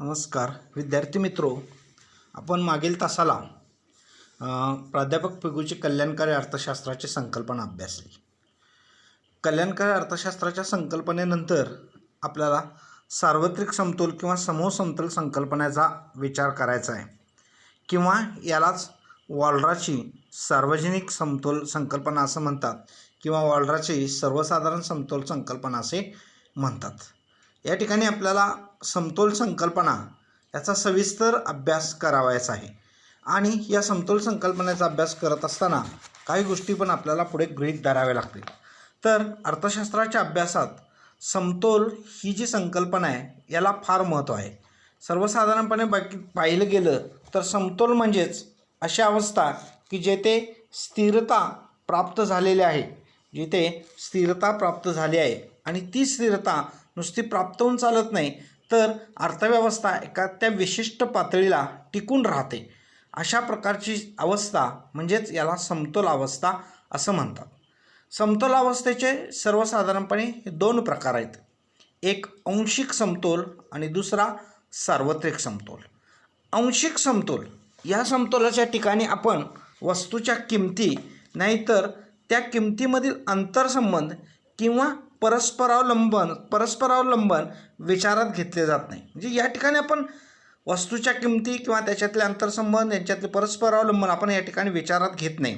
नमस्कार विद्यार्थी मित्रो, आपण मागील तासाला प्राध्यापक पिगूची कल्याणकारी अर्थशास्त्राची संकल्पना अभ्यासली. कल्याणकारी अर्थशास्त्राच्या संकल्पनेनंतर आपल्याला सार्वत्रिक समतोल किंवा समूह समतोल संकल्पनेचा विचार करायचा आहे, किंवा यालाच वॉल्राची सार्वजनिक समतोल संकल्पना असं म्हणतात, किंवा वॉल्राची सर्वसाधारण समतोल संकल्पना असे म्हणतात. या ठिकाणी आपल्याला समतोल संकल्पना याचा सविस्तर अभ्यास करावायचा आहे. आणि या समतोल संकल्पनेचा अभ्यास करत असताना काही गोष्टी पण आपल्याला पुढे गृहीत धराव्या लागतील. तर अर्थशास्त्राच्या अभ्यासात समतोल ही जी संकल्पना आहे याला फार महत्त्व आहे. सर्वसाधारणपणे पाहिलं गेलं तर समतोल म्हणजेच अशी अवस्था की जेथे स्थिरता प्राप्त झालेली आहे, जिथे स्थिरता प्राप्त झाली आहे आणि ती स्थिरता नुसती प्राप्त होऊन चालत नाही, तर अर्थव्यवस्था एका त्या विशिष्ट पातळीला टिकून राहते. अशा प्रकारची अवस्था म्हणजेच याला समतोल अवस्था असं म्हणतात. समतोल अवस्थेचे सर्वसाधारणपणे दोन प्रकार आहेत. एक आंशिक समतोल आणि दुसरा सार्वत्रिक समतोल. आंशिक समतोल या समतोलाच्या ठिकाणी आपण वस्तूच्या किमती नाहीतर त्या किमतीमधील अंतरसंबंध किंवा परस्परावलंबन विचारात घेतले जात नाही. म्हणजे या ठिकाणी आपण वस्तूच्या किमती किंवा त्याच्यातले अंतरसंबंध यांच्यातले परस्परावलंबन आपण या ठिकाणी विचारात घेत नाही.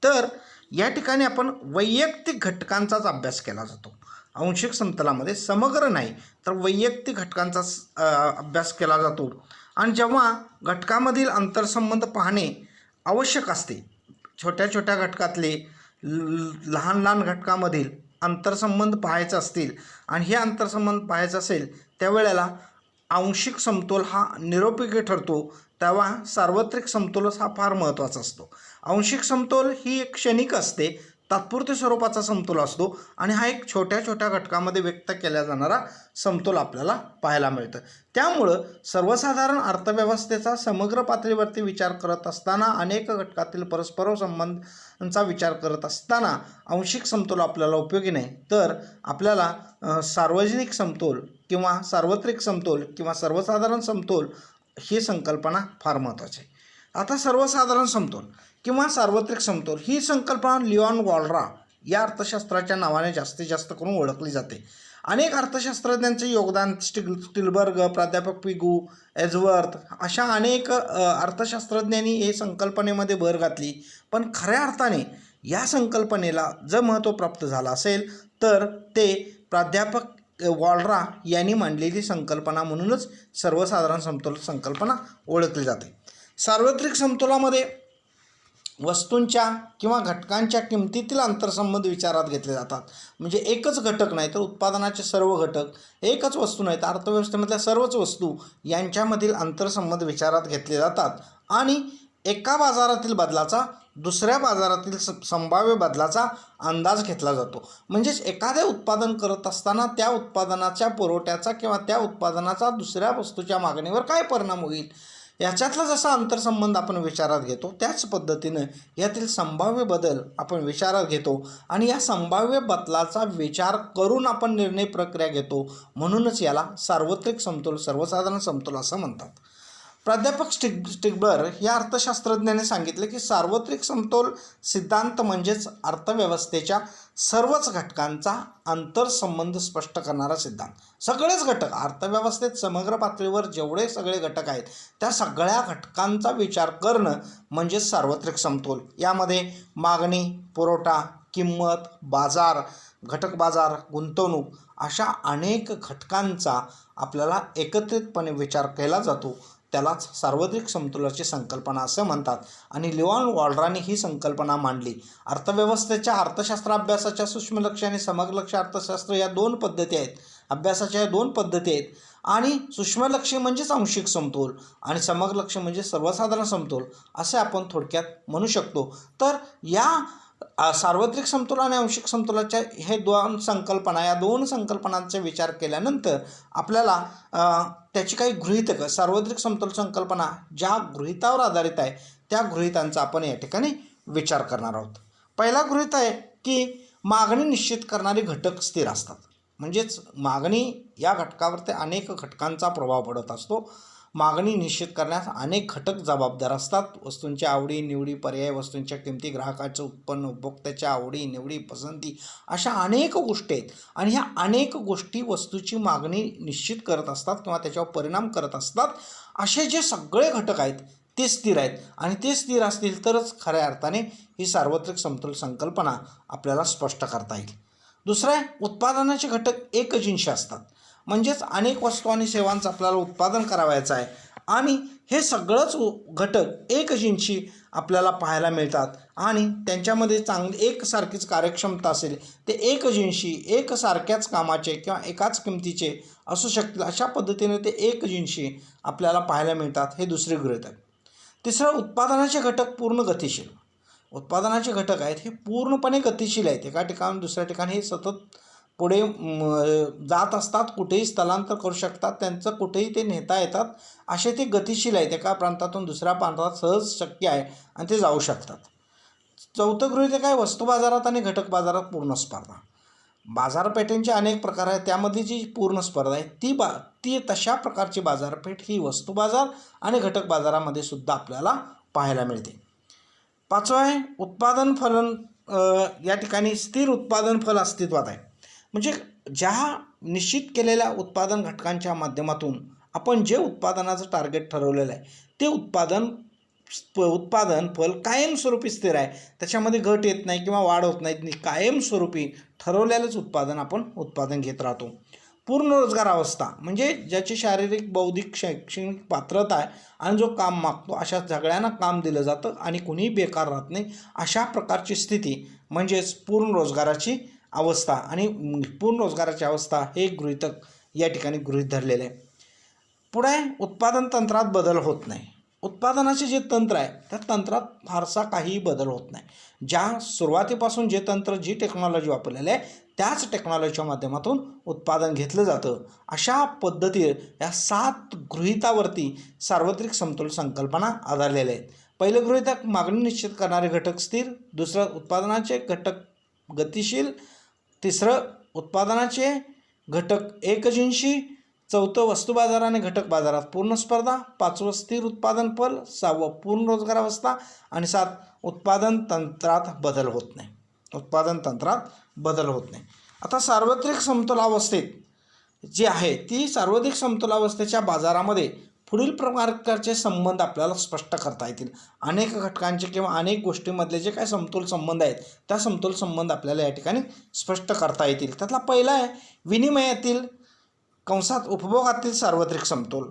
तर या ठिकाणी आपण वैयक्तिक घटकांचाच अभ्यास केला जातो. आंशिक समतोलामध्ये समग्र नाही तर वैयक्तिक घटकांचाच अभ्यास केला जातो. आणि जेव्हा घटकामधील अंतरसंबंध पाहणे आवश्यक असते, छोट्या छोट्या घटकातले लहान लहान घटकामधील अंतरसंबंध पाहायचे असतील आणि हे अंतरसंबंध पाहायचं असेल त्यावेळेला आंशिक समतोल हा निरुपयोगी ठरतो. तेव्हा सार्वत्रिक समतोलच हा फार महत्त्वाचा असतो. आंशिक समतोल ही एक क्षणिक असते, तात्पुरत्या स्वरूपाचा समतोल असतो आणि हा एक छोट्या छोट्या घटकामध्ये व्यक्त केला जाणारा समतोल आपल्याला पाहायला मिळतं. त्यामुळं सर्वसाधारण अर्थव्यवस्थेचा समग्र पातळीवरती विचार करत असताना, अनेक घटकातील परस्पर संबंधांचा विचार करत असताना आंशिक समतोल आपल्याला उपयोगी नाही, तर आपल्याला सार्वजनिक समतोल किंवा सार्वत्रिक समतोल किंवा सर्वसाधारण समतोल ही संकल्पना फार महत्त्वाची आहे. आता सर्वसाधारण समतोल किंवा सार्वत्रिक समतोल ही संकल्पना लिओन वॉल्रा या अर्थशास्त्राच्या नावाने जास्तीत जास्त करून ओळखली जाते. अनेक अर्थशास्त्रज्ञांचे योगदान, स्टिलबर्ग, प्राध्यापक पिगू, एजवर्थ अशा अनेक अर्थशास्त्रज्ञांनी हे संकल्पनेमध्ये भर घातली. पण खऱ्या अर्थाने या संकल्पनेला जर महत्त्व प्राप्त झालं असेल तर ते प्राध्यापक वॉल्रा यांनी मांडलेली संकल्पना म्हणूनच सर्वसाधारण समतोल संकल्पना ओळखली जाते. सार्वत्रिक समतोलामध्ये वस्तूंच्या किंवा घटकांच्या किमतीतील अंतरसंबंध विचारात घेतले जातात. म्हणजे एकच घटक नाही तर उत्पादनाचे सर्व घटक, एकच वस्तू नाही तर अर्थव्यवस्थेमधल्या सर्वच वस्तू यांच्यामधील अंतरसंबंध विचारात घेतले जातात आणि एका बाजारातील बदलाचा दुसऱ्या बाजारातील संभाव्य बदलाचा अंदाज घेतला जातो. म्हणजेच एखादे उत्पादन करत असताना त्या उत्पादनाच्या पुरवठ्याचा किंवा त्या उत्पादनाचा दुसऱ्या वस्तूच्या मागणीवर काय परिणाम होईल याच्यातला जसा अंतरसंबंध आपण विचारात घेतो, त्याच पद्धतीनं यातील संभाव्य बदल आपण विचारात घेतो आणि या संभाव्य बदलाचा विचार करून आपण निर्णय प्रक्रिया घेतो. म्हणूनच याला सार्वत्रिक समतोल, सर्वसाधारण समतोल असं म्हणतात. प्राध्यापक स्टिलबर्ग या अर्थशास्त्रज्ञाने सांगितले की सार्वत्रिक समतोल सिद्धांत म्हणजेच अर्थव्यवस्थेच्या सर्वच घटकांचा आंतरसंबंध स्पष्ट करणारा सिद्धांत. सगळेच घटक अर्थव्यवस्थेत समग्र पातळीवर जेवढे सगळे घटक आहेत त्या सगळ्या घटकांचा विचार करणं म्हणजेच सार्वत्रिक समतोल. यामध्ये मागणी, पुरवठा, किंमत, बाजार, घटक बाजार, गुंतवणूक अशा अनेक घटकांचा आपल्याला एकत्रितपणे विचार केला जातो. त्यालाच सार्वत्रिक समतोलाची संकल्पना असं म्हणतात. आणि लिओन वॉल्राने ही संकल्पना मांडली. अर्थव्यवस्थेच्या अर्थशास्त्र अभ्यासाच्या सूक्ष्मलक्ष्य आणि समग्रलक्ष्य अर्थशास्त्र या दोन पद्धती आहेत. अभ्यासाच्या या दोन पद्धती आहेत आणि सूक्ष्मलक्ष्य म्हणजेच आंशिक समतोल आणि समग्रलक्ष्य म्हणजे सर्वसाधारण समतोल असे आपण थोडक्यात म्हणू शकतो. तर या सार्वत्रिक समतोल आणि आंशिक समतोलाच्या हे या दोन संकल्पनांचा विचार केल्यानंतर आपल्याला त्याची काही गृहीतकं, सार्वत्रिक समतोल संकल्पना ज्या गृहीतावर आधारित आहे त्या गृहीतांचा आपण या ठिकाणी विचार करणार आहोत. पहिला गृहीत आहे की मागणी निश्चित करणारे घटक स्थिर असतात. म्हणजेच मागणी या घटकावरती अनेक घटकांचा प्रभाव पडत असतो. मागणी निश्चित करण्यास अनेक घटक जबाबदार असतात. वस्तूंच्या आवडी निवडी, पर्याय वस्तूंच्या किमती, ग्राहकाचं उत्पन्न, उपभोक्त्याच्या आवडी निवडी, पसंती, अशा अनेक गोष्टी आहेत. आणि ह्या अनेक गोष्टी वस्तूची मागणी निश्चित करत असतात किंवा त्याच्यावर परिणाम करत असतात. असे जे सगळे घटक आहेत ते स्थिर आहेत आणि ते स्थिर असतील तरच खऱ्या अर्थाने ही सार्वत्रिक समतोल संकल्पना आपल्याला स्पष्ट करता येईल. दुसरं आहे, उत्पादनाचे घटक एकजिनसी असतात. म्हणजेच अनेक वस्तू आणि सेवांचं आपल्याला उत्पादन करावायचं आहे आणि हे सगळंच घटक एकजिनसी आपल्याला पाहायला मिळतात आणि त्यांच्यामध्ये एकसारखीच कार्यक्षमता असेल, ते एकजिनसी एकसारख्याच कामाचे किंवा एकाच किमतीचे असू शकतील, अशा पद्धतीने ते एकजिनसी आपल्याला पाहायला मिळतात. हे दुसरे गृहीतक. तिसरं, उत्पादनाचे घटक पूर्ण गतिशील. उत्पादनाचे घटक आहेत हे पूर्णपणे गतिशील आहेत. एका ठिकाणी दुसऱ्या ठिकाणी हे सतत पुढे जात असतात, कुठेही स्थलांतर करू शकतात, त्यांचं कुठेही ते नेता येतात, असे ते गतिशील आहेत. एका प्रांतातून दुसऱ्या प्रांतात सहज शक्य आहे आणि ते जाऊ शकतात. चौथं गृहीतक आहे, वस्तू बाजारात आणि घटक बाजारात पूर्ण स्पर्धा. बाजारपेठेंचे अनेक प्रकार आहेत, त्यामध्ये जी पूर्ण स्पर्धा आहे ती तशा प्रकारची बाजारपेठ ही वस्तू बाजार आणि घटक बाजारामध्ये सुद्धा आपल्याला पाहायला मिळते. पाचवं आहे, उत्पादन फलन. या ठिकाणी स्थिर उत्पादन फल अस्तित्वात आहे. म्हणजे ज्या निश्चित केलेल्या उत्पादन घटकांच्या माध्यमातून आपण जे उत्पादनाचं टार्गेट ठरवलेलं आहे ते उत्पादन फल कायमस्वरूपी स्थिर आहे. त्याच्यामध्ये घट येत नाही किंवा वाढ होत नाही. कायमस्वरूपी ठरवलेलंच आपण उत्पादन घेत राहतो. पूर्ण रोजगार अवस्था म्हणजे ज्याची शारीरिक, बौद्धिक, शैक्षणिक पात्रता आहे आणि जो काम मागतो अशा सगळ्यांना काम दिलं जातं आणि कुणीही बेकार राहत नाही, अशा प्रकारची स्थिती म्हणजेच पूर्ण रोजगाराची अवस्था. आणि पूर्ण रोजगाराची अवस्था हे गृहीतक या ठिकाणी गृहीत धरलेलं आहे. पुढे उत्पादन तंत्रात बदल होत नाही. उत्पादनाचे जे तंत्र आहे त्या तंत्रात फारसा काहीही बदल होत नाही. ज्या सुरुवातीपासून जे तंत्र, जी टेक्नॉलॉजी वापरलेली आहे त्याच टेक्नॉलॉजीच्या माध्यमातून उत्पादन घेतलं जातं. अशा पद्धती या 7 गृहीतावरती सार्वत्रिक समतोल संकल्पना आधारलेल्या आहेत. पहिलं गृहीतक, मागणी निश्चित करणारे घटक स्थिर. दुसरं, उत्पादनाचे घटक गतिशील. तिसरं, उत्पादनाचे घटक एकजिनसी. चौथं, वस्तू बाजार आणि घटक बाजारात पूर्ण स्पर्धा. पाचवं, स्थिर उत्पादन फल. 6वं, पूर्ण रोजगार अवस्था. आणि 7, उत्पादन तंत्रात बदल होत नाही. उत्पादन तंत्रात बदल होत नाही. आता सार्वत्रिक समतोलावस्थेत जी आहे ती सार्वत्रिक समतोलावस्थेच्या बाजारामध्ये पुढील प्रकारचे संबंध आपल्याला स्पष्ट करता येतील. अनेक घटकांचे किंवा अनेक गोष्टींमधले जे काही समतोल संबंध आहेत त्या समतोल संबंध आपल्याला या ठिकाणी स्पष्ट करता येतील. त्यातला पहिला आहे, विनिमयातील कंसात उपभोगातील सार्वत्रिक समतोल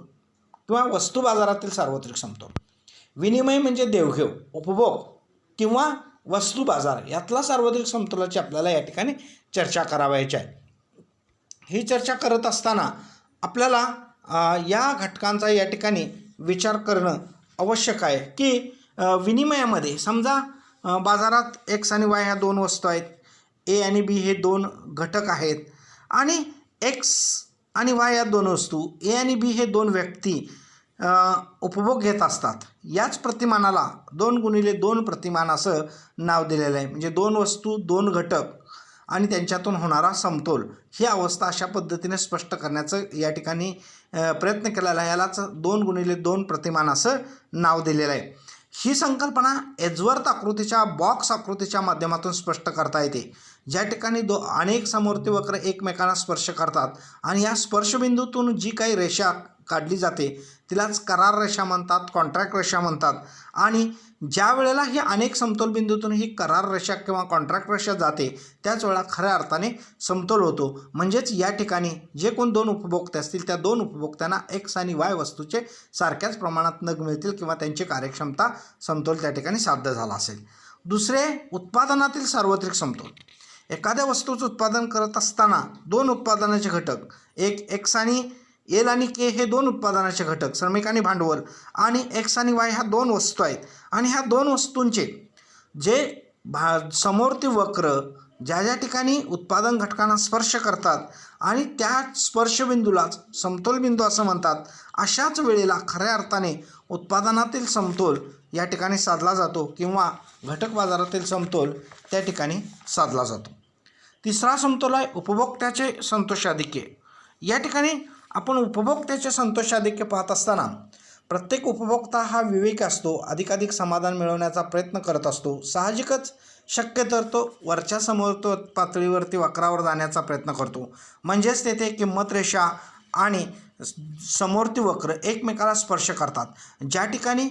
किंवा वस्तू बाजारातील सार्वत्रिक समतोल. विनिमय म्हणजे देवघेव, उपभोग किंवा वस्तू बाजार यातला सार्वत्रिक समतोलाची आपल्याला या ठिकाणी चर्चा करावयाची आहे. ही चर्चा करत असताना आपल्याला या घटकांचा या ठिकाणी विचार करणं आवश्यक आहे की विनिमयामध्ये समजा बाजारात एक्स आणि वाय ह्या 2 वस्तू आहेत, ए आणि बी हे 2 घटक आहेत आणि एक्स आणि वाय या 2 वस्तू, ए आणि बी हे 2 व्यक्ती उपभोग घेत असतात. याच प्रतिमानाला 2x2 प्रतिमान असं नाव दिलेलं आहे. म्हणजे 2 वस्तू, 2 घटक आणि त्यांच्यातून होणारा समतोल ही अवस्था अशा पद्धतीने स्पष्ट करण्याचं या ठिकाणी प्रयत्न केलेला आहे. यालाच 2x2 प्रतिमान असं नाव दिलेलं आहे. ही संकल्पना एजवर्थ आकृतीच्या बॉक्स आकृतीच्या माध्यमातून स्पष्ट करता येते. ज्या ठिकाणी अनेक समवर्ती वक्र एकमेकांना स्पर्श करतात आणि या स्पर्शबिंदूतून जी काही रेषा काढली जाते तिलाच करार रेषा म्हणतात, कॉन्ट्रॅक्ट रेषा म्हणतात. आणि ज्या वेळेला ही अनेक समतोल बिंदूतून ही करार रेषा किंवा कॉन्ट्रॅक्ट रेषा जाते त्याच वेळेला खऱ्या अर्थाने समतोल होतो. म्हणजेच या ठिकाणी जे कोण 2 उपभोक्ते असतील त्या 2 उपभोक्त्यांना एक्स आणि वाय वस्तूचे सारख्याच प्रमाणात नग मिळतील किंवा त्यांची कार्यक्षमता समतोल त्या ठिकाणी साध्य झाला असेल. दुसरे, उत्पादनातील सार्वत्रिक समतोल. एखाद्या वस्तूचं उत्पादन करत असताना 2 उत्पादनाचे घटक, एक एक्स आणि एल आणि के हे 2 उत्पादनाचे घटक, श्रमिक आणि भांडवल, आणि एक्स आणि वाय ह्या 2 वस्तू आहेत. आणि ह्या 2 वस्तूंचे जे समवर्ती वक्र ज्या ठिकाणी उत्पादन घटकांना स्पर्श करतात आणि त्या स्पर्शबिंदूलाच समतोल बिंदू असं म्हणतात. अशाच वेळेला खऱ्या अर्थाने उत्पादनातील समतोल या ठिकाणी साधला जातो किंवा घटक बाजारातील समतोल त्या ठिकाणी साधला जातो. तिसरा समतोल आहे उपभोक्त्याचे संतोषाधिक्य. या ठिकाणी आपण उपभोक्त्याचे संतोषाधिक्य पाहत असताना प्रत्येक उपभोक्ता हा विवेकी असतो, अधिकाधिक समाधान मिळवण्याचा प्रयत्न करत असतो. साहजिकच शक्य तर तो वरच्या समोर पातळीवरती वक्रावर जाण्याचा प्रयत्न करतो. म्हणजेच तेथे किंमत रेषा आणि समोरती वक्र एकमेकाला स्पर्श करतात. ज्या ठिकाणी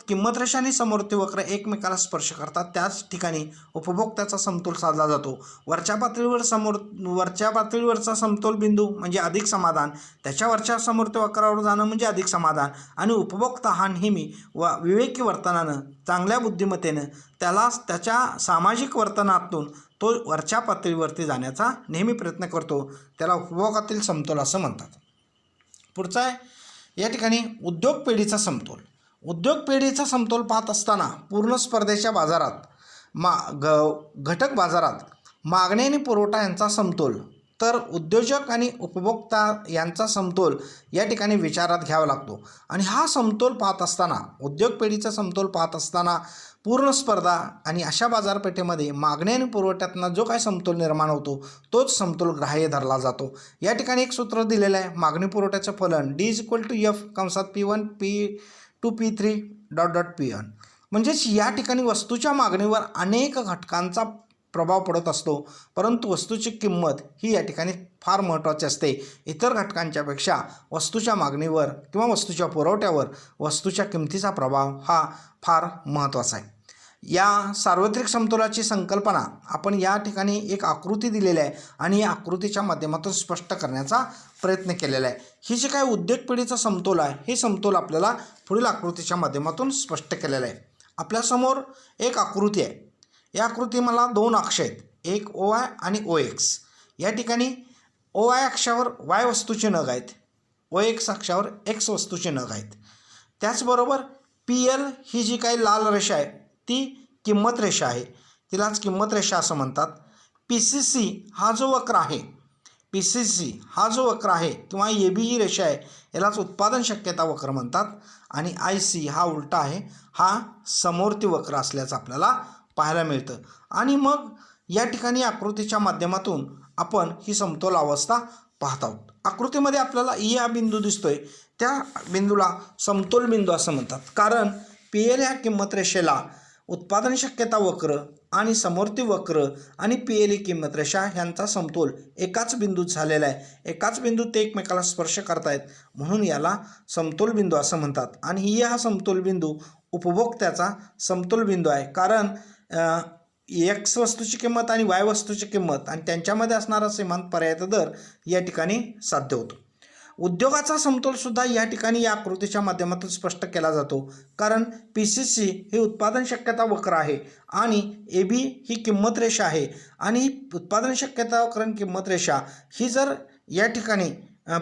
किंमत रेषा आणि समोरती वक्र एकमेकाला स्पर्श करतात त्याच ठिकाणी उपभोक्त्याचा समतोल साधला जातो. वरच्या पातळीवरचा समतोल बिंदू म्हणजे अधिक समाधान, त्याच्यावरच्या समोरती वक्रावर जाणं म्हणजे अधिक समाधान. आणि उपभोक्ता हा नेहमी विवेकी वर्तनानं, चांगल्या बुद्धिमत्तेनं त्याच्या सामाजिक वर्तनातून तो वरच्या पातळीवरती जाण्याचा नेहमी प्रयत्न करतो. त्याला उपभोगातील समतोल असं म्हणतात. पुढचा आहे या ठिकाणी उद्योग पेढीचा समतोल. उद्योग पेढीचा समतोल पाहत असताना पूर्ण स्पर्धेच्या बाजारात घटक बाजारात मागणी आणि पुरवठा यांचा समतोल, तर उद्योजक आणि उपभोक्ता यांचा समतोल या ठिकाणी विचारात घ्यावा लागतो. आणि हा समतोल पाहत असताना, उद्योग पेढीचा समतोल पाहत असताना पूर्ण स्पर्धा आणि अशा बाजारपेठेमध्ये मागणी आणि पुरवठ्यातनं जो काय समतोल निर्माण होतो तोच समतोल ग्राह्य धरला जातो. या ठिकाणी एक सूत्र दिलेलं आहे, मागणी पुरवठ्याचं फलन D=F कंसात P1 P2 P3 P1. म्हणजेच या ठिकाणी वस्तूच्या मागणीवर अनेक घटकांचा प्रभाव पडत असतो, परंतु वस्तूची किंमत ही या ठिकाणी फार महत्त्वाची असते. इतर घटकांच्यापेक्षा वस्तूच्या मागणीवर किंवा वस्तूच्या पुरवठ्यावर वस्तूच्या किमतीचा प्रभाव हा फार महत्त्वाचा आहे. या सार्वत्रिक समतोलाची संकल्पना आपण या ठिकाणी एक आकृती दिलेली आहे आणि या आकृतीच्या माध्यमातून स्पष्ट करण्याचा प्रयत्न केलेला आहे. ही जी काय उद्योग पेढीचा समतोल आहे, हे समतोल आपल्याला पुढील आकृतीच्या माध्यमातून स्पष्ट केलेलं आहे. आपल्यासमोर एक आकृती आहे. या आकृती मला दोन अक्ष आहेत, एक OY आणि OX. या ठिकाणी OY अक्षावर Y वस्तूचे नग आहेत, OX अक्षावर X वस्तूचे नग आहेत. त्याचबरोबर PL ही जी काही लाल रेषा आहे ती किंमत रेषा आहे, तिलाच किंमत रेषा असं म्हणतात. PCC हा जो वक्र आहे, PCC हा जो वक्र आहे किंवा AB ही रेषा आहे यालाच उत्पादन शक्यता वक्र म्हणतात. आणि IC हा उलटा आहे, हा समोरती वक्र असल्याचं आपल्याला पाहायला मिळतं. आणि मग या ठिकाणी आकृतीच्या माध्यमातून आपण ही समतोल अवस्था पाहत आहोत. आकृतीमध्ये आपल्याला E हा बिंदू दिसतोय, त्या बिंदूला समतोल बिंदू असं म्हणतात. कारण PL ह्या किंमत रेषेला उत्पादन शक्यता वक्र आणि समोरती वक्र आणि PL ही किंमत रेषा ह्यांचा समतोल एकाच बिंदूत झालेला आहे. एकाच बिंदूत ते एकमेकाला स्पर्श करतायत, म्हणून याला समतोल बिंदू असं म्हणतात. आणि हा समतोल बिंदू उपभोक्त्याचा समतोल बिंदू आहे. कारण X वस्तूची किंमत आणि Y वस्तूची किंमत आणि त्यांच्यामध्ये असणारा सीमांत पर्यायी दर या ठिकाणी साध्य होतो. उद्योगाचा समतोलसुद्धा या ठिकाणी या आकृतीच्या माध्यमातून स्पष्ट केला जातो. कारण PCC हे उत्पादन शक्यता वक्र आहे आणि AB ही किंमत रेषा आहे. आणि उत्पादन शक्यता वक्र आणि किंमत रेषा ही जर या ठिकाणी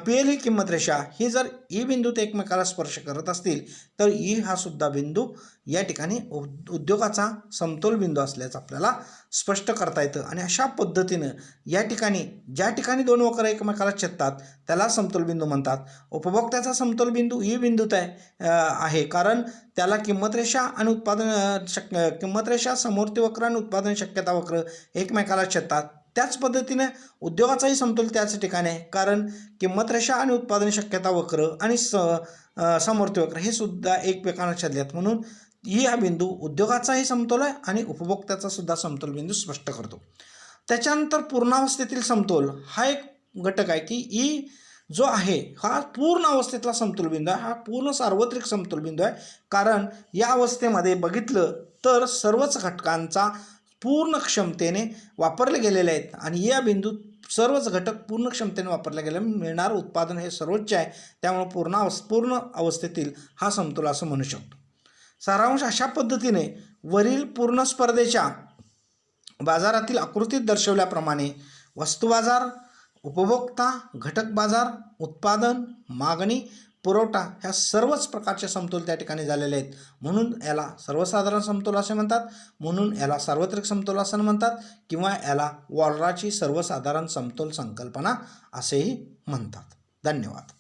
PL ही किंमत रेषा ही जर E बिंदूत एकमेकाला स्पर्श करत असतील तर E हा सुद्धा बिंदू या ठिकाणी उद्योगाचा समतोल बिंदू असल्याचं आपल्याला स्पष्ट करता येतं. आणि अशा पद्धतीनं या ठिकाणी ज्या ठिकाणी दोन वक्र एकमेकाला छेदतात त्याला समतोल बिंदू म्हणतात. उपभोक्त्याचा समतोल बिंदू E बिंदूत आहे कारण त्याला किंमत रेषा आणि किंमत रेषा समोरती वक्र आणि उत्पादन शक्यता वक्र एकमेकाला छेदतात. त्याच पद्धतीने उद्योगाचाही समतोल त्याच ठिकाणी आहे कारण किंमत रेषा आणि उत्पादन शक्यता वक्र आणि समोरती वक्र हे सुद्धा एकमेकांना छेदल्यात, म्हणून हा बिंदू उद्योगाचाही समतोल आहे आणि उपभोक्त्याचा सुद्धा समतोल बिंदू स्पष्ट करतो. त्याच्यानंतर पूर्णावस्थेतील समतोल हा एक घटक आहे की E जो आहे हा पूर्ण अवस्थेतला समतोल बिंदू आहे, हा पूर्ण सार्वत्रिक समतोल बिंदू आहे. कारण या अवस्थेमध्ये बघितलं तर सर्वच घटकांचा पूर्ण क्षमतेने वापरले गेलेले आहेत आणि या बिंदूत सर्वच घटक पूर्ण क्षमतेने वापरले गेले, मिळणारं उत्पादन हे सर्वोच्च आहे. त्यामुळे पूर्ण अवस्थेतील हा समतोल असं म्हणू शकतो. सारांश अशा पद्धतीने वरील पूर्ण स्पर्धेच्या बाजारातील आकृतीत दर्शवल्याप्रमाणे वस्तू बाजार, उपभोक्ता, घटक बाजार, उत्पादन, मागणी, पुरवठा ह्या सर्वच प्रकारचे समतोल त्या ठिकाणी झालेले आहेत. म्हणून याला सर्वसाधारण समतोल असे म्हणतात, म्हणून याला सार्वत्रिक समतोल असं म्हणतात किंवा याला वॉलराची सर्वसाधारण समतोल संकल्पना असेही म्हणतात. धन्यवाद.